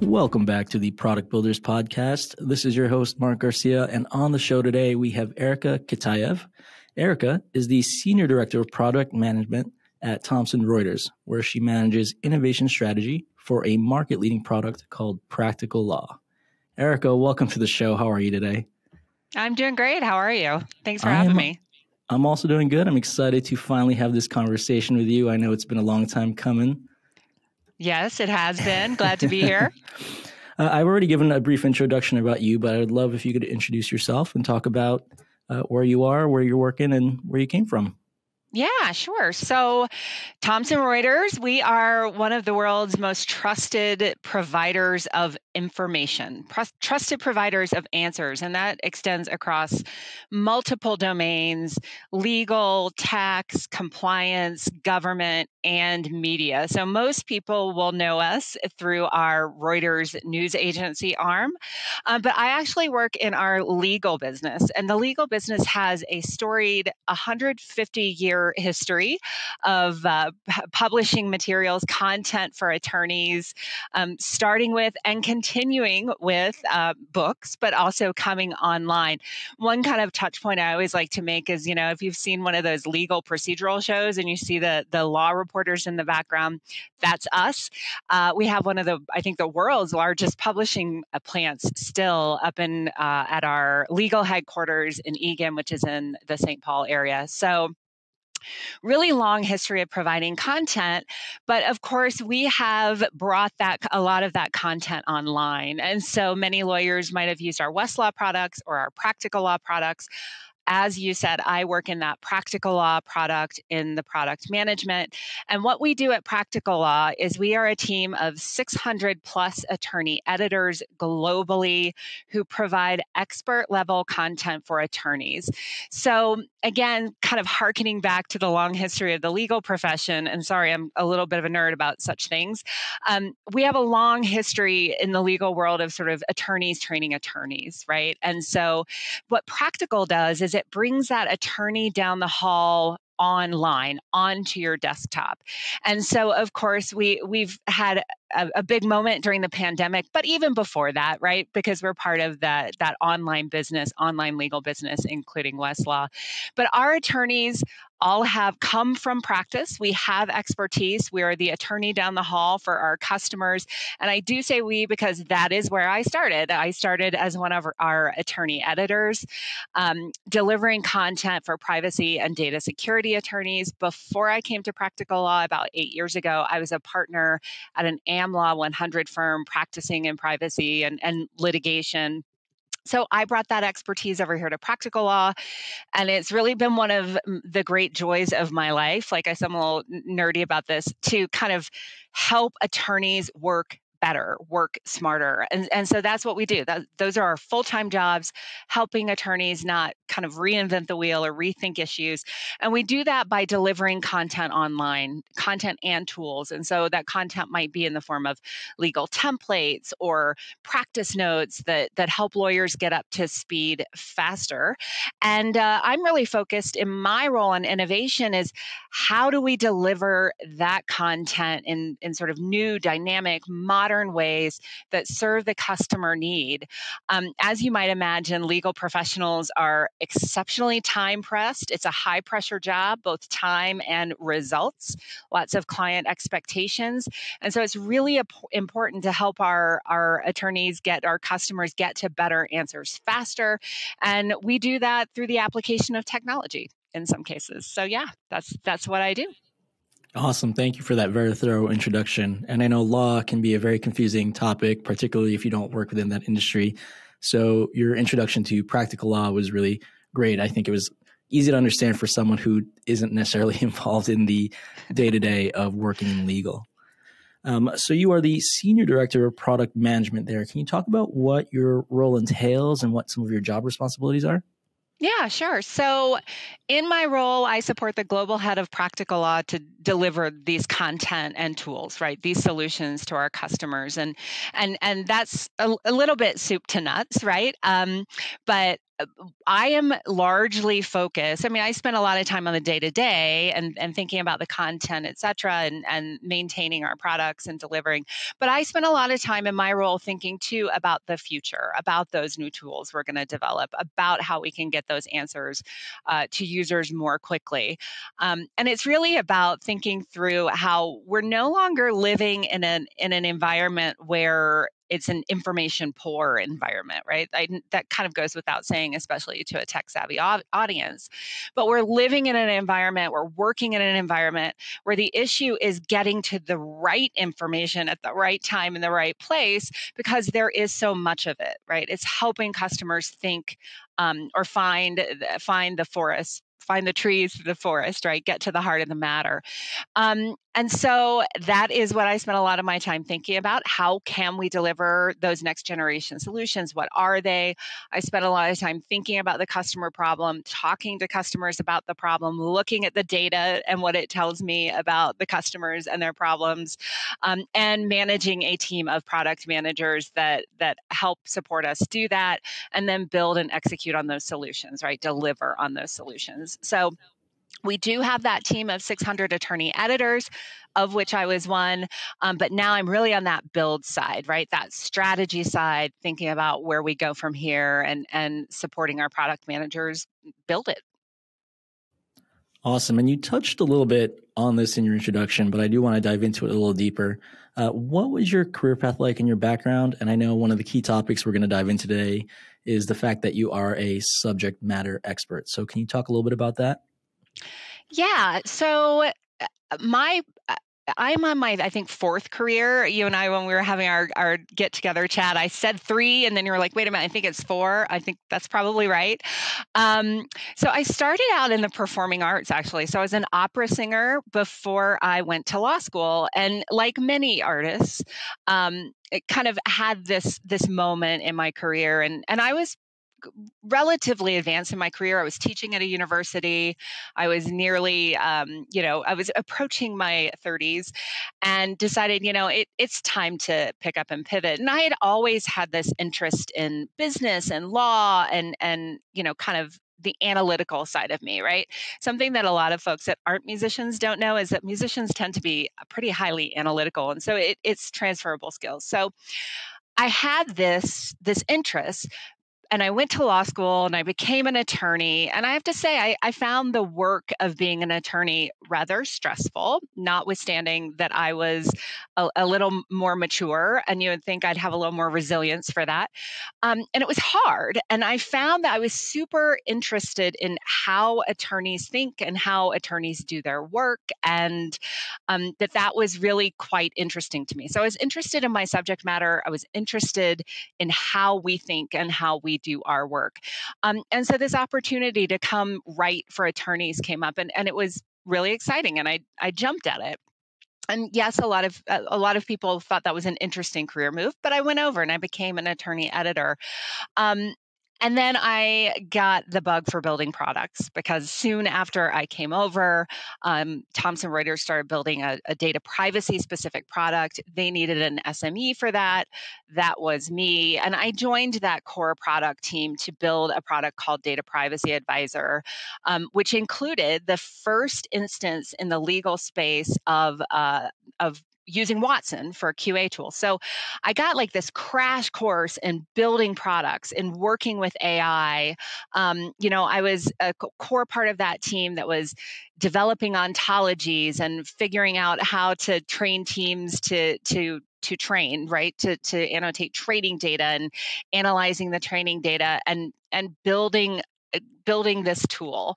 Welcome back to the Product Builders Podcast. This is your host, Mark Garcia, and on the show today, we have Erika Kitaev. Erika is the Senior Director of Product Management at Thomson Reuters, where she manages innovation strategy for a market-leading product called Practical Law. Erika, welcome to the show. How are you today? I'm doing great. How are you? Thanks for having me. I'm also doing good. I'm excited to finally have this conversation with you. I know it's been a long time coming. Yes, it has been. Glad to be here. I've already given a brief introduction about you, but I'd love if you could introduce yourself and talk about where you are, where you're working, and where you came from. Yeah, sure. So Thomson Reuters, we are one of the world's most trusted providers of information, trusted providers of answers, and that extends across multiple domains: legal, tax, compliance, government, and media. So most people will know us through our Reuters news agency arm, but I actually work in our legal business, and the legal business has a storied 150-year history of publishing materials, content for attorneys, starting with and continuing with books, but also coming online. One kind of touch point I always like to make is, if you've seen one of those legal procedural shows and you see the law reporters in the background, that's us. We have one of the world's largest publishing plants still up in at our legal headquarters in Egan, which is in the St. Paul area. So really long history of providing content, but of course we have brought a lot of that content online. And so many lawyers might have used our Westlaw products or our Practical Law products. As you said, I work in that Practical Law product in the product management. And what we do at Practical Law is we are a team of 600 plus attorney editors globally who provide expert level content for attorneys. So again, kind of hearkening back to the long history of the legal profession, and sorry, I'm a little bit of a nerd about such things. We have a long history in the legal world of sort of attorneys training attorneys, right? And so what Practical does is it brings that attorney down the hall online onto your desktop. And so, of course, we've had a big moment during the pandemic, but even before that, right? Because we're part of that online business, online legal business, including Westlaw. But our attorneys all have come from practice. We have expertise. We are the attorney down the hall for our customers. And I do say we because that is where I started. I started as one of our attorney editors, delivering content for privacy and data security attorneys. Before I came to Practical Law about 8 years ago, I was a partner at an AmLaw 100 firm practicing in privacy and litigation. So I brought that expertise over here to Practical Law, and it's really been one of the great joys of my life. Like I said, I'm a little nerdy about this, to kind of help attorneys work better, work smarter. And so that's what we do. Those are our full-time jobs, helping attorneys not kind of reinvent the wheel or rethink issues. And we do that by delivering content online, content and tools. And so that content might be in the form of legal templates or practice notes that help lawyers get up to speed faster. And I'm really focused in my role on innovation is how do we deliver that content in sort of new, dynamic, modern ways that serve the customer need. As you might imagine, legal professionals are exceptionally time pressed. It's a high pressure job, both time and results, lots of client expectations. And so it's really important to help our attorneys our customers get to better answers faster. And we do that through the application of technology in some cases. So yeah, that's what I do. Awesome. Thank you for that very thorough introduction. And I know law can be a very confusing topic, particularly if you don't work within that industry. So your introduction to Practical Law was really great. I think it was easy to understand for someone who isn't necessarily involved in the day-to-day of working in legal. So you are the Senior Director of Product Management there. Can you talk about what your role entails and what some of your job responsibilities are? Yeah, sure. So in my role, I support the global head of Practical Law to deliver these content and tools, right? These solutions to our customers, and that's a little bit soup to nuts, right? But I am largely focused. I mean, I spend a lot of time on the day to day and thinking about the content, et cetera, and maintaining our products and delivering. But I spend a lot of time in my role thinking too about the future, about those new tools we're going to develop, about how we can get those answers to users more quickly. And it's really about thinking through how we're no longer living in an environment where it's an information poor environment, right? That kind of goes without saying, especially to a tech savvy audience. But we're living in an environment, we're working in an environment where the issue is getting to the right information at the right time in the right place, because there is so much of it, right? It's helping customers think or find the forest, find the trees through the forest, right? Get to the heart of the matter. And so that is what I spent a lot of my time thinking about. How can we deliver those next generation solutions? What are they? I spent a lot of time thinking about the customer problem, talking to customers about the problem, looking at the data and what it tells me about the customers and their problems, and managing a team of product managers that help support us do that, and then build and execute on those solutions, right? Deliver on those solutions. So we do have that team of 600 attorney editors, of which I was one. But now I'm really on that build side, right? That strategy side, thinking about where we go from here, and supporting our product managers build it. Awesome. And you touched a little bit on this in your introduction, but I do want to dive into it a little deeper. What was your career path like in your background? And I know one of the key topics we're going to dive into today is the fact that you are a subject matter expert. So can you talk a little bit about that? Yeah. So I'm on my, I think, fourth career. You and I, when we were having our get together chat, I said 3, and then you were like, wait a minute, I think it's 4. I think that's probably right. So I started out in the performing arts, actually. So I was an opera singer before I went to law school. And like many artists, it kind of had this moment in my career. And I was relatively advanced in my career. I was teaching at a university. I was nearly, I was approaching my 30s, and decided, it's time to pick up and pivot. And I had always had this interest in business and law, and kind of the analytical side of me, right? Something that a lot of folks that aren't musicians don't know is that musicians tend to be pretty highly analytical. And so it's transferable skills. So I had this interest, and I went to law school and I became an attorney. And I have to say, I found the work of being an attorney rather stressful, notwithstanding that I was a little more mature, and you would think I'd have a little more resilience for that. And it was hard. And I found that I was super interested in how attorneys think and how attorneys do their work, and that was really quite interesting to me. So I was interested in my subject matter. I was interested in how we think and how we do our work. And so this opportunity to come write for attorneys came up, and it was really exciting, and I jumped at it. And yes, a lot of people thought that was an interesting career move, but I went over and I became an attorney editor. Um, and then I got the bug for building products, because soon after I came over, Thomson Reuters started building a data privacy specific product. They needed an SME for that. That was me. And I joined that core product team to build a product called Data Privacy Advisor, which included the first instance in the legal space of using Watson for a QA tool. So I got like this crash course in building products and working with AI. I was a core part of that team that was developing ontologies and figuring out how to train teams to train, right? To annotate training data and analyzing the training data, and building this tool.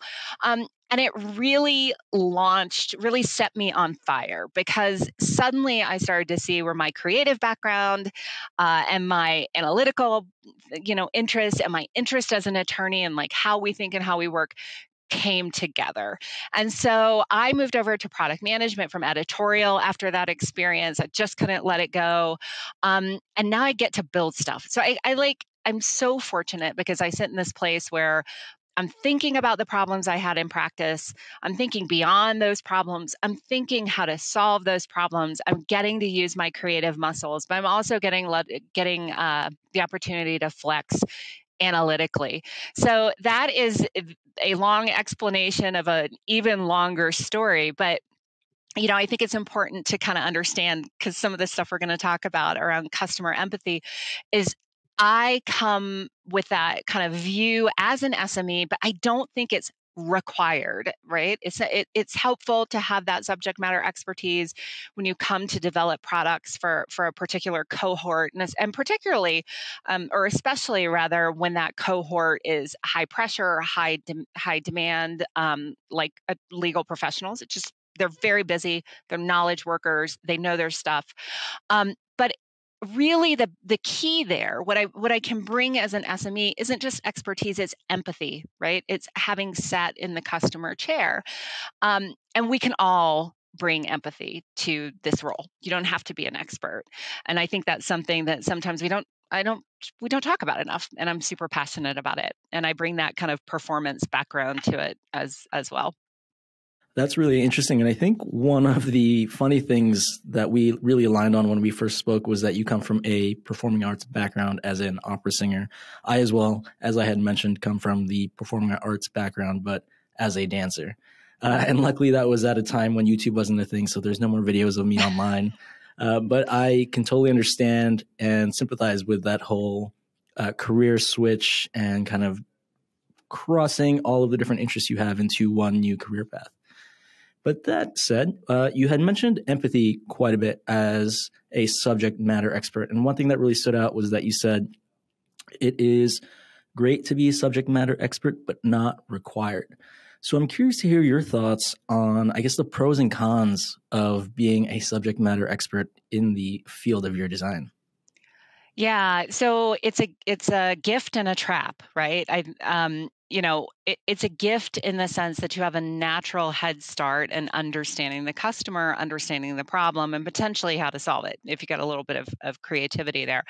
And it really really set me on fire, because suddenly I started to see where my creative background and my analytical, interest, and my interest as an attorney, and like how we think and how we work, came together. And so I moved over to product management from editorial after that experience. I just couldn't let it go. And now I get to build stuff. So I'm so fortunate, because I sit in this place where I'm thinking about the problems I had in practice. I'm thinking beyond those problems. I'm thinking how to solve those problems. I'm getting to use my creative muscles, but I'm also getting the opportunity to flex analytically. So that is a long explanation of an even longer story, but I think it's important to kind of understand, because some of the stuff we're going to talk about around customer empathy is I come with that kind of view as an SME, but I don't think it's required, right? It's helpful to have that subject matter expertise when you come to develop products for a particular cohort, and particularly, or especially rather, when that cohort is high pressure, high demand, like legal professionals. They're very busy. They're knowledge workers. They know their stuff. But really, the key there, what I can bring as an SME isn't just expertise; it's empathy, right? It's having sat in the customer chair, and we can all bring empathy to this role. You don't have to be an expert, and I think that's something that sometimes we don't talk about enough. And I'm super passionate about it, and I bring that kind of performance background to it as well. That's really interesting. And I think one of the funny things that we really aligned on when we first spoke was that you come from a performing arts background as an opera singer. I, as well, as I had mentioned, come from the performing arts background, but as a dancer. And luckily that was at a time when YouTube wasn't a thing, so there's no more videos of me online. But I can totally understand and sympathize with that whole career switch and kind of crossing all of the different interests you have into one new career path. But that said, you had mentioned empathy quite a bit as a subject matter expert. And one thing that really stood out was that you said it is great to be a subject matter expert, but not required. So I'm curious to hear your thoughts on, I guess, the pros and cons of being a subject matter expert in the field of your design. Yeah, so it's a gift and a trap, right? It's a gift in the sense that you have a natural head start in understanding the customer, understanding the problem, and potentially how to solve it if you got a little bit of creativity there.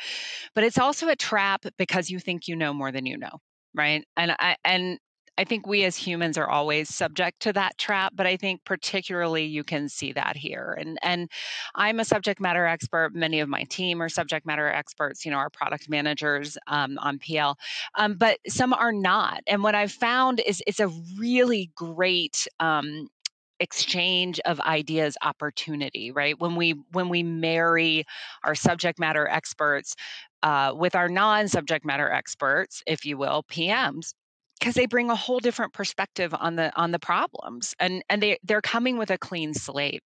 But it's also a trap because you think you know more than you know, right? And I think we as humans are always subject to that trap, but I think particularly you can see that here. And I'm a subject matter expert. Many of my team are subject matter experts, our product managers on PL, but some are not. And what I've found is it's a really great exchange of ideas opportunity, right? When we marry our subject matter experts with our non-subject matter experts, if you will, PMs, because they bring a whole different perspective on the problems, and they're coming with a clean slate.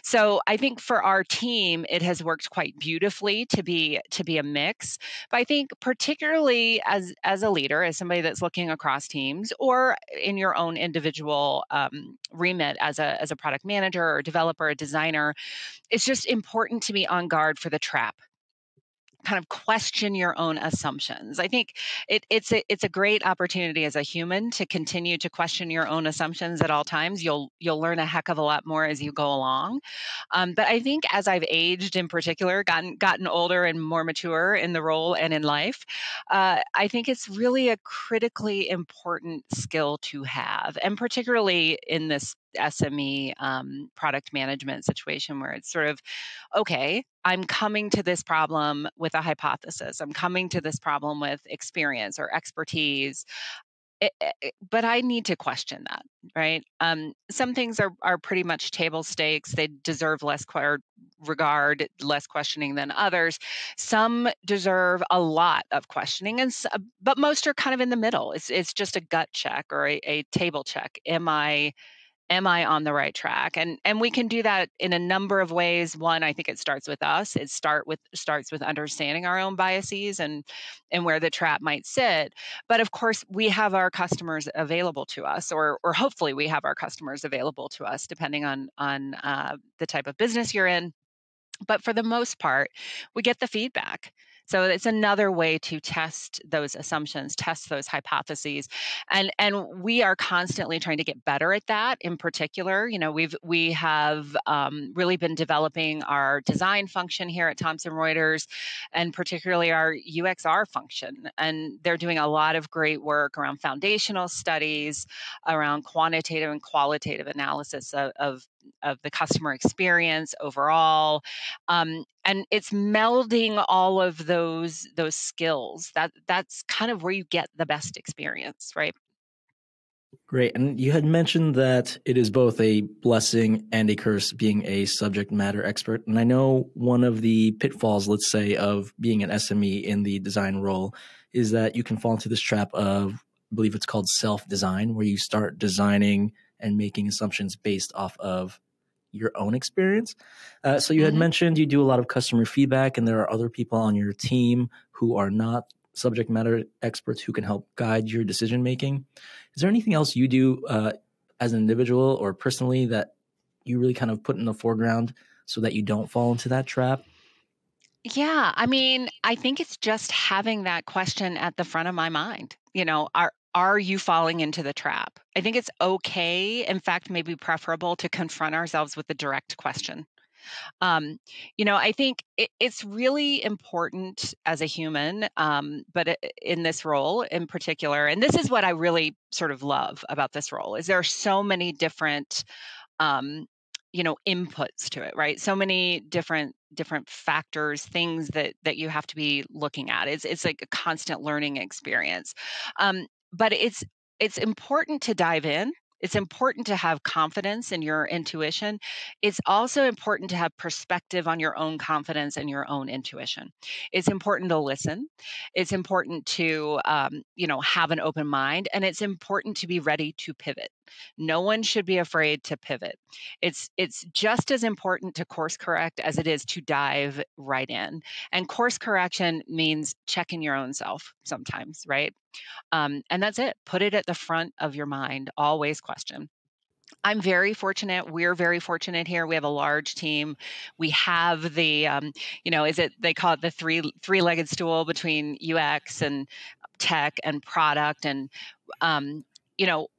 So I think for our team, it has worked quite beautifully to be a mix. But I think particularly as a leader, as somebody that's looking across teams, or in your own individual remit as a product manager or developer, a designer, it's just important to be on guard for the trap. Kind of question your own assumptions. I think it's a great opportunity as a human to continue to question your own assumptions at all times. You'll learn a heck of a lot more as you go along. But I think as I've aged, in particular, gotten older and more mature in the role and in life, I think it's really a critically important skill to have, and particularly in this SME product management situation where it's sort of, okay, I'm coming to this problem with a hypothesis. I'm coming to this problem with experience or expertise, but I need to question that, right? Some things are pretty much table stakes. They deserve less regard, less questioning than others. Some deserve a lot of questioning, but most are kind of in the middle. It's just a gut check or a table check. Am I on the right track? And we can do that in a number of ways. One, I think it starts with us. It starts with understanding our own biases and where the trap might sit. But of course, we have our customers available to us, or hopefully we have our customers available to us, depending on the type of business you're in. But for the most part, we get the feedback. So it's another way to test those assumptions, test those hypotheses, and we are constantly trying to get better at that. In particular, we have really been developing our design function here at Thomson Reuters, and particularly our UXR function. And they're doing a lot of great work around foundational studies, around quantitative and qualitative analysis of the customer experience overall, and it's melding all of those skills. That's kind of where you get the best experience, right? Great. And you had mentioned that it is both a blessing and a curse being a subject matter expert. And I know one of the pitfalls, let's say, of being an SME in the design role is that you can fall into this trap of, I believe it's called self-design, where you start designing and making assumptions based off of your own experience. So you had mentioned you do a lot of customer feedback, and there are other people on your team who are not subject matter experts who can help guide your decision making. Is there anything else you do as an individual or personally that you really kind of put in the foreground so that you don't fall into that trap? Yeah, I mean, I think it's just having that question at the front of my mind. Are you falling into the trap? I think it's okay, in fact, maybe preferable to confront ourselves with the direct question. I think it's really important as a human, but in this role in particular, and this is what I really sort of love about this role, is there are so many different um, inputs to it, right? So many different factors, things that you have to be looking at. It's like a constant learning experience. But it's important to dive in. It's important to have confidence in your intuition. It's also important to have perspective on your own confidence and your own intuition. It's important to listen. It's important to have an open mind, and it's important to be ready to pivot. No one should be afraid to pivot. It's just as important to course correct as it is to dive right in. And course correction means checking your own self sometimes, right? And that's it. Put it at the front of your mind. Always question. I'm very fortunate. We're very fortunate here. We have a large team. We have the, they call it the three-legged stool between UX and tech and product, and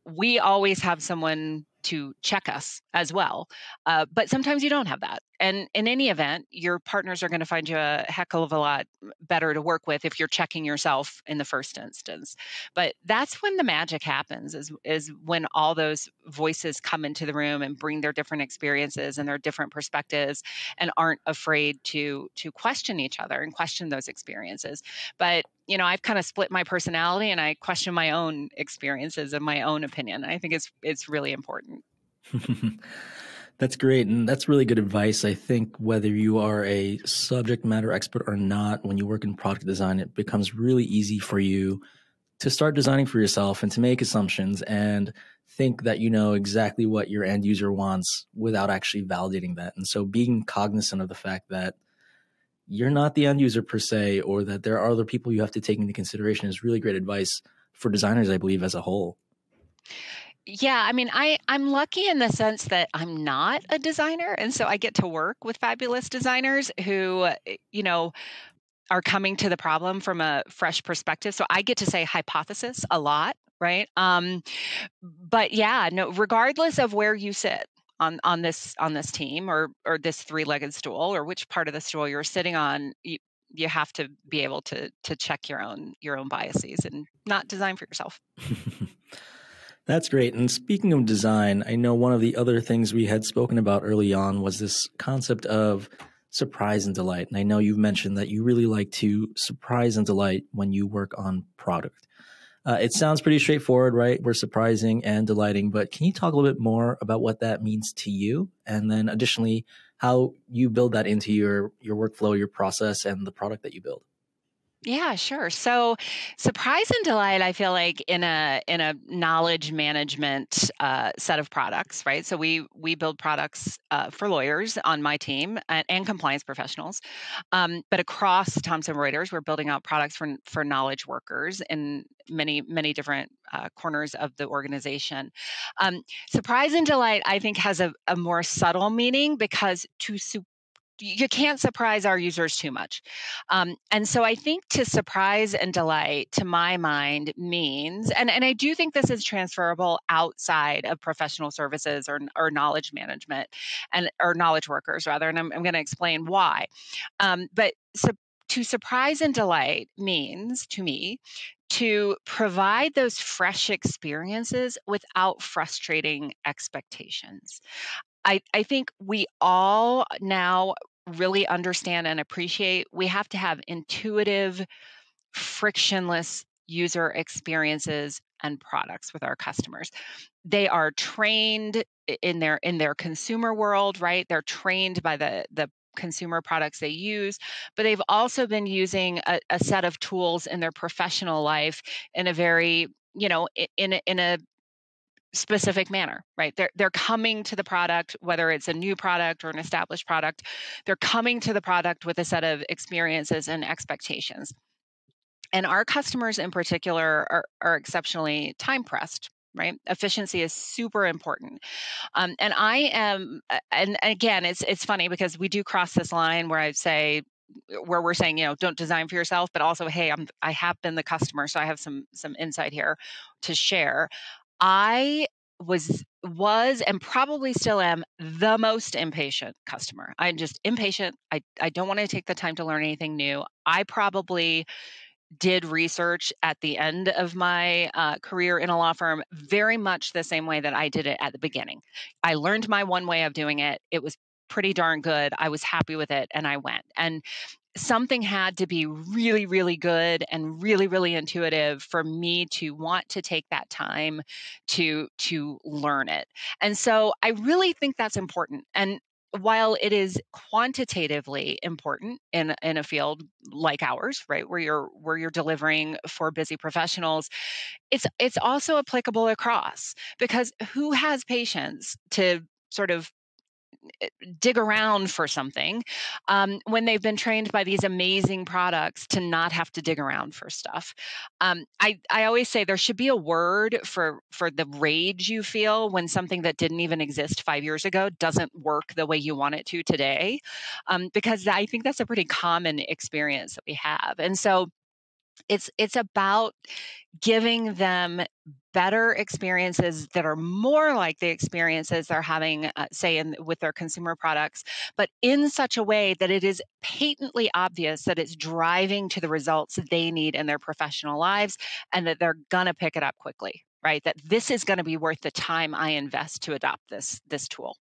we always have someone to check us as well. But sometimes you don't have that. And in any event, your partners are going to find you a heck of a lot better to work with if you're checking yourself in the first instance. But that's when the magic happens, is when all those voices come into the room and bring their different experiences and their different perspectives and aren't afraid to question each other and question those experiences. But I've kind of split my personality, and I question my own experiences and my own opinion. I think it's really important. That's great. And that's really good advice. I think whether you are a subject matter expert or not, when you work in product design, it becomes really easy for you to start designing for yourself and to make assumptions and think that you know exactly what your end user wants without actually validating that. And so being cognizant of the fact that you're not the end user per se, or that there are other people you have to take into consideration is really great advice for designers, I believe, as a whole. Yeah, I mean, I'm lucky in the sense that I'm not a designer, and so I get to work with fabulous designers who, are coming to the problem from a fresh perspective. So I get to say hypothesis a lot, right? But yeah, no, regardless of where you sit on this team or this three-legged stool, or which part of the stool you're sitting on, you have to be able to check your own biases and not design for yourself. That's great. And speaking of design, I know one of the other things we had spoken about early on was this concept of surprise and delight. And I know you've mentioned that you really like to surprise and delight when you work on product. It sounds pretty straightforward, right? We're surprising and delighting, but can you talk a little bit more about what that means to you? And then additionally, how you build that into your workflow, your process, and the product that you build? Yeah, sure. So, surprise and delight, I feel like in a knowledge management set of products, right? So we build products for lawyers on my team and compliance professionals, but across Thomson Reuters, we're building out products for knowledge workers in many different corners of the organization. Surprise and delight, I think, has a more subtle meaning, because to you can't surprise our users too much. And so I think to surprise and delight, to my mind, means, and I do think this is transferable outside of professional services or knowledge management or knowledge workers rather, and I'm going to explain why. But to surprise and delight means, to me, to provide those fresh experiences without frustrating expectations. I think we all now really understand and appreciate we have to have intuitive, frictionless user experiences and products with our customers. They are trained in their consumer world, right? They're trained by the consumer products they use, but they've also been using a set of tools in their professional life in a very, in a specific manner, right? They're coming to the product, whether it's a new product or an established product, they're coming to the product with a set of experiences and expectations. And our customers in particular are exceptionally time pressed, right? Efficiency is super important. And I am, and again, it's funny because we do cross this line where where we're saying, don't design for yourself, but also, hey, I have been the customer, so I have some insight here to share. I was and probably still am the most impatient customer. I'm just impatient. I don't want to take the time to learn anything new. I probably did research at the end of my career in a law firm very much the same way that I did it at the beginning. I learned my one way of doing it. It was pretty darn good. I was happy with it and I went. And something had to be really, really good and really, really intuitive for me to want to take that time to learn it. And so I really think that's important. And while it is quantitatively important in a field like ours, right, where you're delivering for busy professionals, it's also applicable across, because who has patience to sort of dig around for something when they've been trained by these amazing products to not have to dig around for stuff. I always say there should be a word for the rage you feel when something that didn't even exist 5 years ago doesn't work the way you want it to today, because I think that's a pretty common experience that we have. And so it's about giving them better experiences that are more like the experiences they're having, say, with their consumer products, but in such a way that it is patently obvious that it's driving to the results they need in their professional lives, and that they're going to pick it up quickly, right? That this is going to be worth the time I invest to adopt this tool.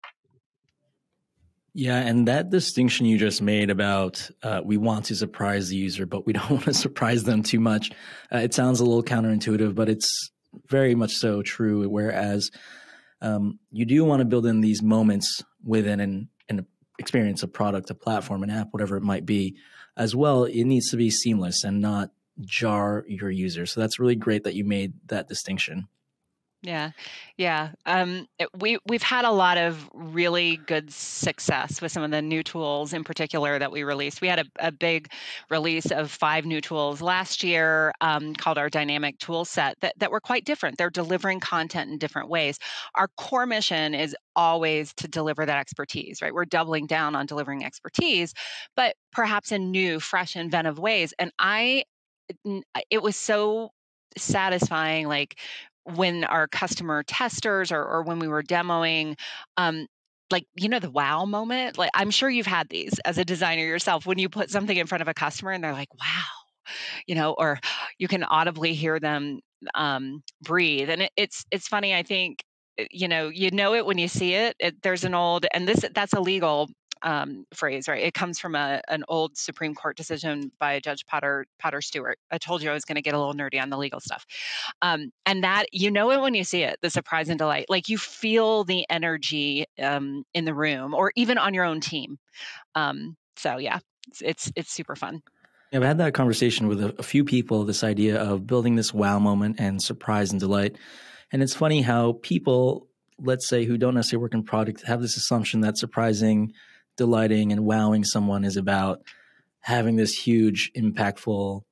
Yeah, and that distinction you just made about we want to surprise the user, but we don't want to surprise them too much. It sounds a little counterintuitive, but it's very much so true. Whereas you do want to build in these moments within an experience, a product, a platform, an app, whatever it might be, as well. It needs to be seamless and not jar your user. So that's really great that you made that distinction. Yeah. Yeah. We've had a lot of really good success with some of the new tools in particular that we released. We had a big release of 5 new tools last year called our dynamic tool set that were quite different. They're delivering content in different ways. Our core mission is always to deliver that expertise, right? We're doubling down on delivering expertise, but perhaps in new, fresh, inventive ways. And it was so satisfying, like when our customer testers or when we were demoing, like, the wow moment. Like, I'm sure you've had these as a designer yourself, when you put something in front of a customer and they're like, wow, or you can audibly hear them breathe. And it's funny, I think, you know it when you see it. There's an old, and that's a legal phrase, right? It comes from an old Supreme Court decision by Judge Potter Stewart. I told you I was going to get a little nerdy on the legal stuff. And that, it when you see it, the surprise and delight, like you feel the energy in the room or even on your own team. So yeah, it's super fun. Yeah, I've had that conversation with a few people, this idea of building this wow moment and surprise and delight. And it's funny how people, let's say, who don't necessarily work in product, have this assumption that surprising, delighting, and wowing someone is about having this huge, impactful,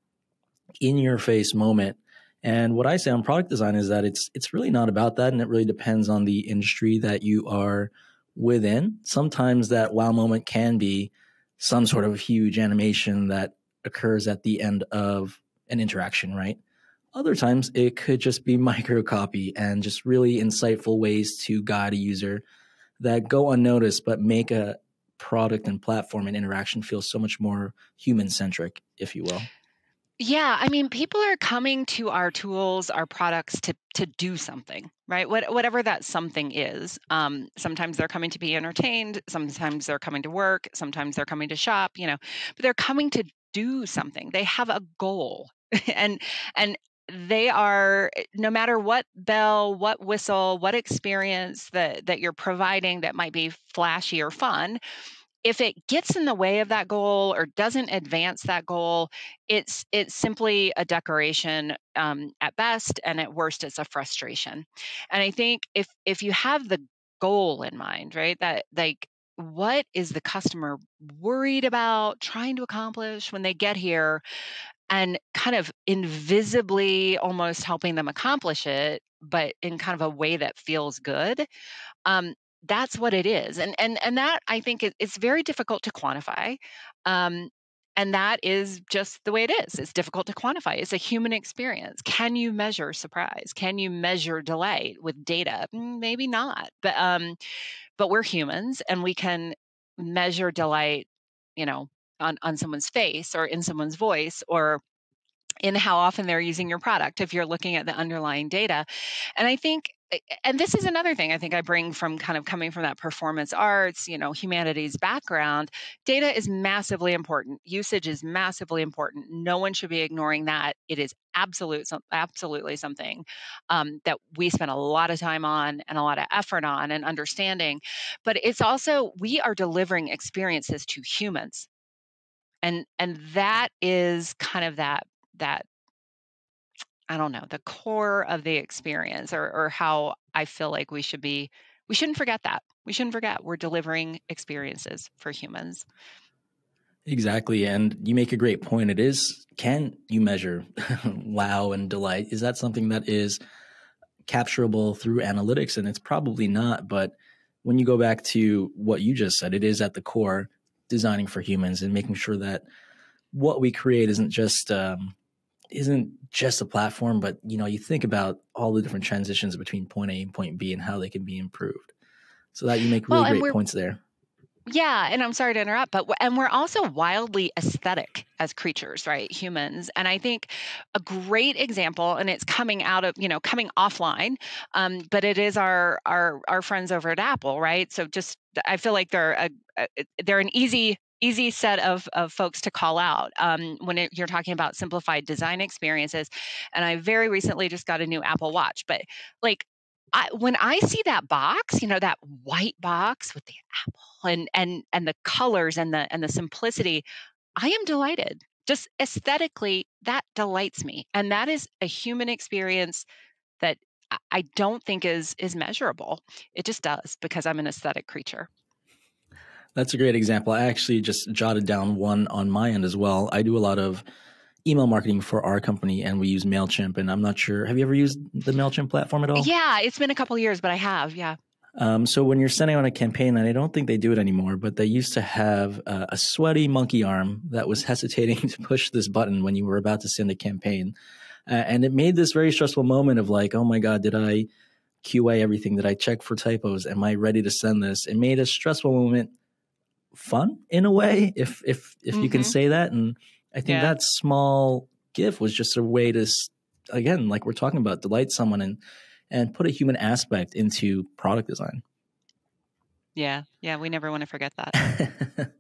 in-your-face moment. And what I say on product design is that it's really not about that, and it really depends on the industry that you are within. Sometimes that wow moment can be some sort of huge animation that occurs at the end of an interaction, right? Other times it could just be microcopy and just really insightful ways to guide a user that go unnoticed but make a product and platform and interaction feel so much more human centric, if you will. Yeah, I mean, people are coming to our tools, our products to do something, right? Whatever that something is. Sometimes they're coming to be entertained. Sometimes they're coming to work. Sometimes they're coming to shop. But they're coming to do something. They have a goal, and and they are, no matter what bell, what whistle, what experience that you're providing that might be flashy or fun, if it gets in the way of that goal or doesn't advance that goal, it's simply a decoration at best, and at worst, it's a frustration. And I think if you have the goal in mind, right, that like what is the customer worried about trying to accomplish when they get here, and kind of invisibly almost helping them accomplish it, but in kind of a way that feels good, um, that's what it is. And that, I think, it's very difficult to quantify. Um, and that is just the way it is. It's difficult to quantify. It's a human experience. Can you measure surprise? Can you measure delight with data? Maybe not. But we're humans, and we can measure delight, you know, on someone's face or in someone's voice, or in how often they're using your product if you're looking at the underlying data. And I think, and this is another thing I think I bring from kind of coming from that performance arts, humanities background. Data is massively important. Usage is massively important. No one should be ignoring that. It is absolutely something that we spend a lot of time on and a lot of effort on and understanding. But it's also, we are delivering experiences to humans. And that is kind of that I don't know, the core of the experience, or how I feel like we shouldn't forget that. We shouldn't forget we're delivering experiences for humans. Exactly. And you make a great point. It is, can you measure wow and delight? Is that something that is capturable through analytics? And it's probably not. But when you go back to what you just said, it is at the core designing for humans and making sure that what we create isn't just a platform, but you think about all the different transitions between point A and point B and how they can be improved. So that you make Well, really and great we're points there. Yeah, and I'm sorry to interrupt, but and we're also wildly aesthetic as creatures, right? Humans. And I think a great example, and it's coming out of, coming offline, but it is our friends over at Apple, right? So just, I feel like they're an easy set of folks to call out when you're talking about simplified design experiences. And I very recently just got a new Apple Watch, but like, when I see that box, that white box with the apple and the colors and the simplicity, I am delighted. Just aesthetically, that delights me, and that is a human experience that I don't think is measurable. It just does, because I'm an aesthetic creature. That's a great example. I actually just jotted down one on my end as well. I do a lot of email marketing for our company, and we use MailChimp. And I'm not sure, have you ever used the MailChimp platform at all? Yeah, it's been a couple of years, but I have. Yeah. So when you're sending out a campaign, and I don't think they do it anymore, but they used to have a sweaty monkey arm that was hesitating to push this button when you were about to send a campaign. And it made this very stressful moment of like, oh my God, did I QA everything? Did I check for typos? Am I ready to send this? It made a stressful moment fun in a way, if you can say that. And I think Yeah. that small GIF was just a way to, again, like we're talking about, delight someone and put a human aspect into product design. Yeah. We never want to forget that.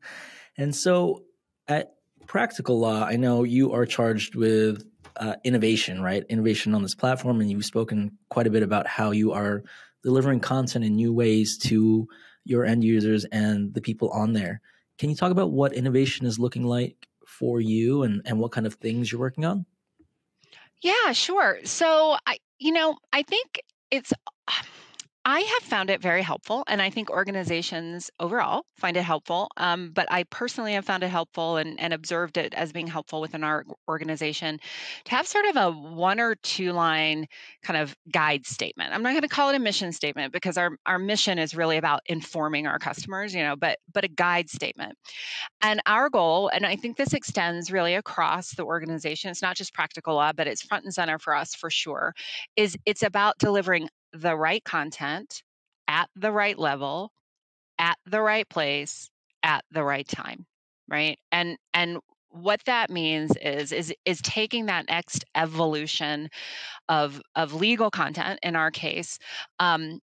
And so at Practical Law, I know you are charged with innovation, right? Innovation on this platform. And you've spoken quite a bit about how you are delivering content in new ways to your end users and the people on there. Can you talk about what innovation is looking like for you and what kind of things you're working on? Yeah, sure. So I think it's I have found it very helpful, and I think organizations overall find it helpful. But I personally have found it helpful and observed it as being helpful within our organization to have sort of a one or two line kind of guide statement. I'm not going to call it a mission statement because our mission is really about informing our customers, but a guide statement. And our goal, and I think this extends really across the organization, it's not just practical law, but it's front and center for us for sure, is it's about delivering the right content at the right level, at the right place, at the right time, right? And what that means is taking that next evolution of legal content in our case, um,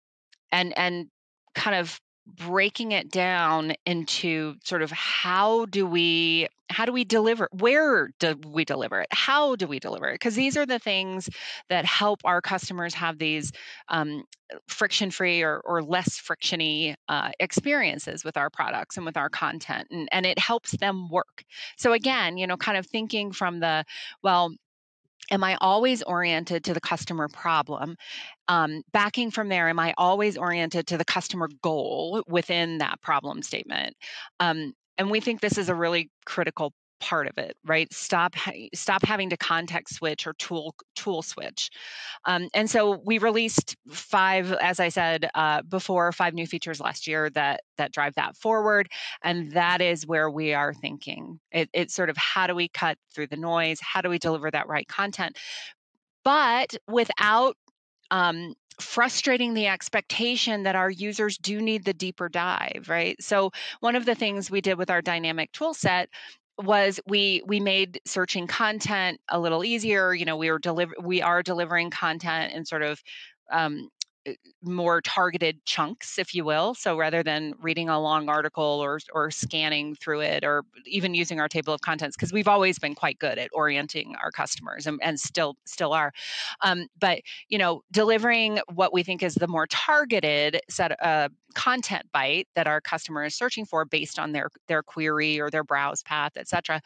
and kind of breaking it down into sort of how do we deliver, where do we deliver it, how do we deliver it, because these are the things that help our customers have these um, friction free or less frictiony experiences with our products and with our content, and it helps them work. So again, kind of thinking from the, well, am I always oriented to the customer problem? Backing from there, am I always oriented to the customer goal within that problem statement? And we think this is a really critical part of it, right? Stop having to context switch or tool switch. And so we released five, as I said before, five new features last year that drive that forward, and that is where we are thinking. It's sort of how do we cut through the noise? How do we deliver that right content, but without frustrating the expectation that our users do need the deeper dive, right? So one of the things we did with our dynamic tool set was we made searching content a little easier. We are delivering content in sort of um, more targeted chunks, if you will. So rather than reading a long article or scanning through it, or even using our table of contents, because we've always been quite good at orienting our customers and still are. But delivering what we think is the more targeted set content bite that our customer is searching for based on their query or their browse path, et cetera.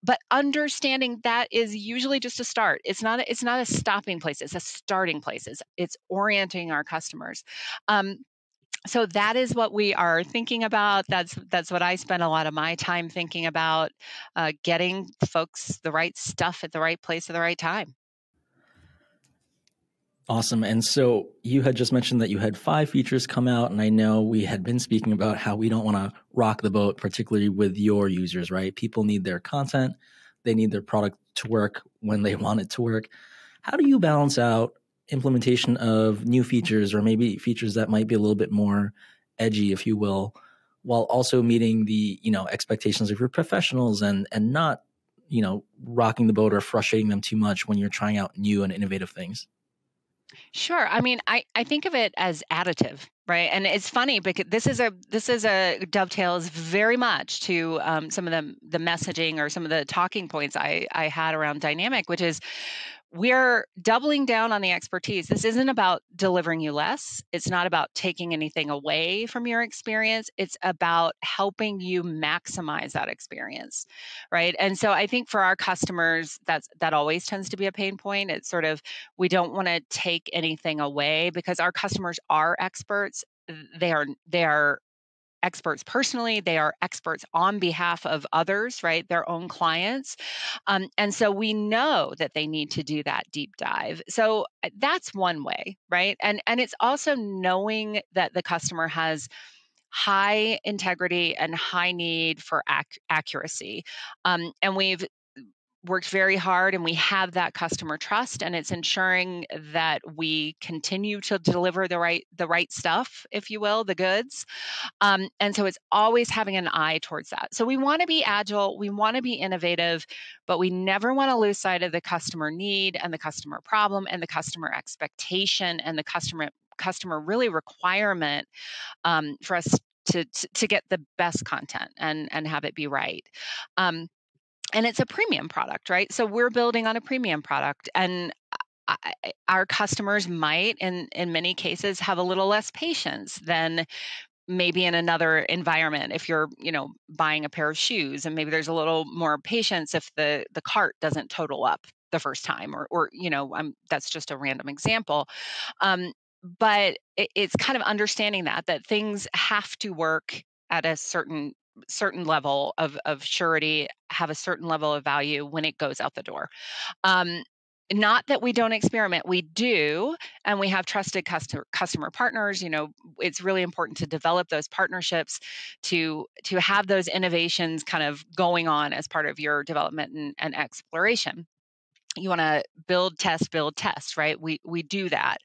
But understanding that is usually just a start. It's not a stopping place. It's a starting place. It's orienting our customers. So that is what we are thinking about. That's what I spend a lot of my time thinking about, getting folks the right stuff at the right place at the right time. Awesome. And so you had just mentioned that you had 5 features come out, and I know we had been speaking about how we don't want to rock the boat, particularly with your users, right? People need their content. They need their product to work when they want it to work. How do you balance out implementation of new features, or maybe features that might be a little bit more edgy, if you will, while also meeting the, expectations of your professionals and not, rocking the boat or frustrating them too much when you're trying out new and innovative things? Sure. I mean, I think of it as additive, right? And it's funny because this is a dovetails very much to some of the messaging or some of the talking points I had around dynamic, which is we're doubling down on the expertise. This isn't about delivering you less. It's not about taking anything away from your experience. It's about helping you maximize that experience, right? And so I think for our customers, that always tends to be a pain point. It's sort of, we don't want to take anything away because our customers are experts. They are experts personally, they are experts on behalf of others, right? Their own clients. And so we know that they need to do that deep dive. So that's one way, right? And it's also knowing that the customer has high integrity and high need for accuracy. And we've worked very hard and we have that customer trust, and it's ensuring that we continue to deliver the right stuff, if you will, the goods. And so it's always having an eye towards that. So we want to be agile, we want to be innovative, but we never want to lose sight of the customer need and the customer problem and the customer expectation and the customer really requirement, for us to get the best content and have it be right. And it's a premium product, right? So we're building on a premium product, and our customers might, in many cases, have a little less patience than maybe in another environment. If you're, buying a pair of shoes, and maybe there's a little more patience if the cart doesn't total up the first time, or that's just a random example. but it's kind of understanding that things have to work at a certain level of surety, have a certain level of value when it goes out the door. Um, Not that we don't experiment, we do, and we have trusted customer partners. It's really important to develop those partnerships, to have those innovations kind of going on as part of your development and exploration. You want to build, test, right? We do that.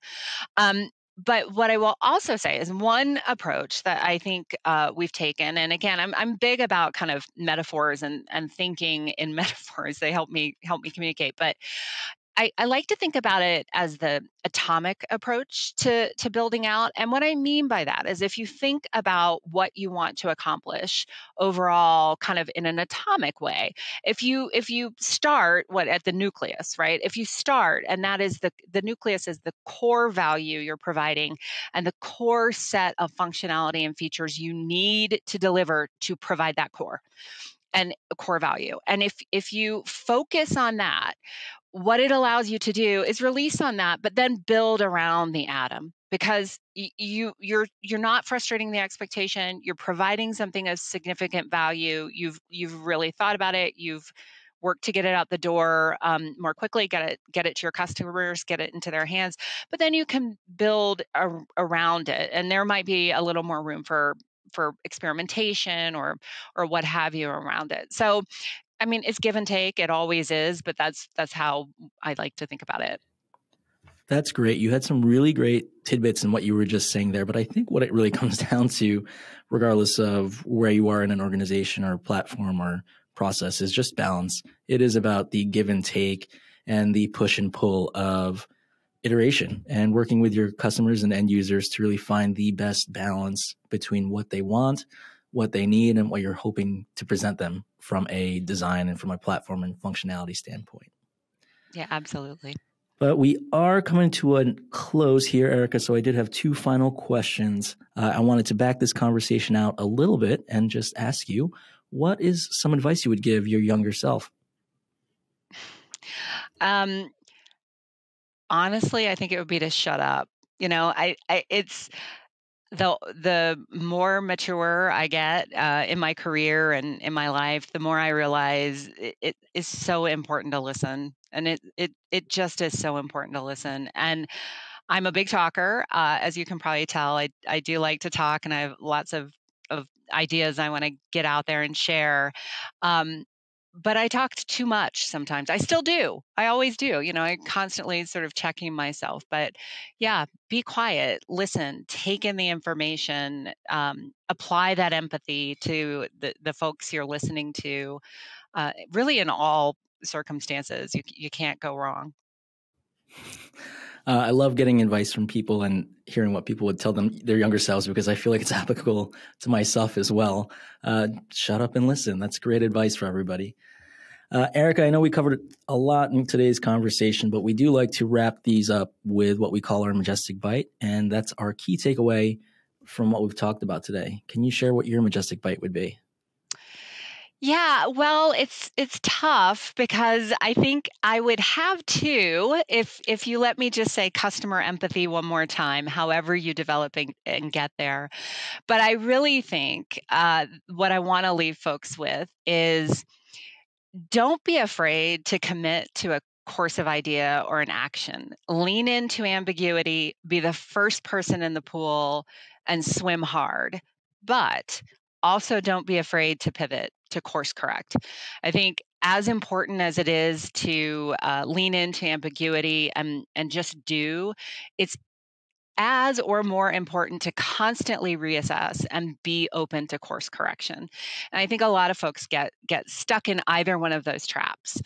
But what I will also say is one approach that I think we've taken, and again, I'm big about kind of metaphors and thinking in metaphors. They help me communicate. But I like to think about it as the atomic approach to building out. And what I mean by that is if you think about what you want to accomplish overall, kind of in an atomic way, if you start at the nucleus, right? If you start, and that is the nucleus is the core value you're providing and the core set of functionality and features you need to deliver to provide that core and core value. And if you focus on that, what it allows you to do is release on that, but then build around the atom, because you're not frustrating the expectation. You're providing something of significant value. You've really thought about it. You've worked to get it out the door more quickly, get it to your customers, get it into their hands. But then you can build around it, and there might be a little more room for experimentation or what have you around it. So I mean, it's give and take. It always is, but that's how I like to think about it. That's great. You had some really great tidbits in what you were just saying there, but I think what it really comes down to, regardless of where you are in an organization or platform or process, is just balance. It is about the give and take and the push and pull of iteration and working with your customers and end users to really find the best balance between what they want, what they need, and what you're hoping to present them from a design and from a platform and functionality standpoint. Yeah, absolutely. But we are coming to a close here, Erika, so I did have two final questions. I wanted to back this conversation out a little bit and just ask you, what is some advice you would give your younger self? Honestly, I think it would be to shut up. It's the more mature I get in my career and in my life, the more I realize it is so important to listen, and it just is so important to listen. And I'm a big talker, as you can probably tell. I do like to talk, and I have lots of ideas I want to get out there and share. Um, but I talked too much sometimes. I still do. I always do. I constantly sort of checking myself. But yeah, be quiet, listen, take in the information, apply that empathy to the folks you're listening to. Really, in all circumstances, you can't go wrong. I love getting advice from people and hearing what people would tell them their younger selves, because I feel like it's applicable to myself as well. Shut up and listen. That's great advice for everybody. Erika, I know we covered a lot in today's conversation, but we do like to wrap these up with what we call our Majestyk Byte, and that's our key takeaway from what we've talked about today. Can you share what your Majestyk Byte would be? Yeah, well, it's tough because I think I would have to, if you let me just say customer empathy one more time, however you develop and get there. But I really think what I want to leave folks with is, don't be afraid to commit to a course of idea or an action. Lean into ambiguity, be the first person in the pool, and swim hard. But also don't be afraid to pivot, to course correct. I think as important as it is to lean into ambiguity and just do, it's as or more important to constantly reassess and be open to course correction. And I think a lot of folks get stuck in either one of those traps.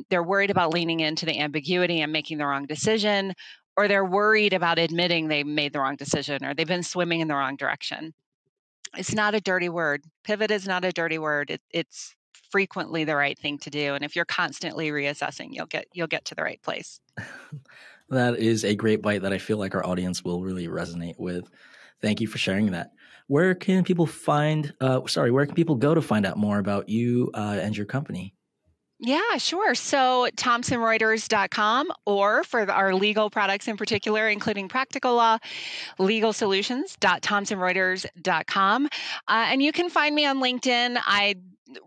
They're worried about leaning into the ambiguity and making the wrong decision, or they're worried about admitting they made the wrong decision, or they've been swimming in the wrong direction. It's not a dirty word. Pivot is not a dirty word. It's frequently the right thing to do. And if you're constantly reassessing, you'll get to the right place. That is a great bite that I feel like our audience will really resonate with. Thank you for sharing that. Where can people go to find out more about you and your company? Yeah, sure. So ThomsonReuters.com, or for our legal products in particular, including Practical Law, legalsolutions.thomsonreuters.com. And you can find me on LinkedIn. I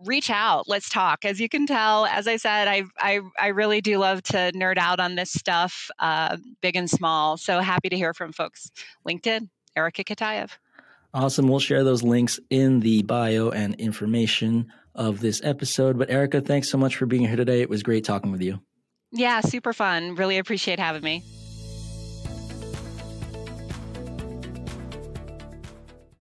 reach out, let's talk. As you can tell, as I said, I really do love to nerd out on this stuff, big and small. So happy to hear from folks. LinkedIn, Erika Kitaev. Awesome. We'll share those links in the bio and information of this episode. But Erika, thanks so much for being here today. It was great talking with you. Yeah, super fun. Really appreciate having me.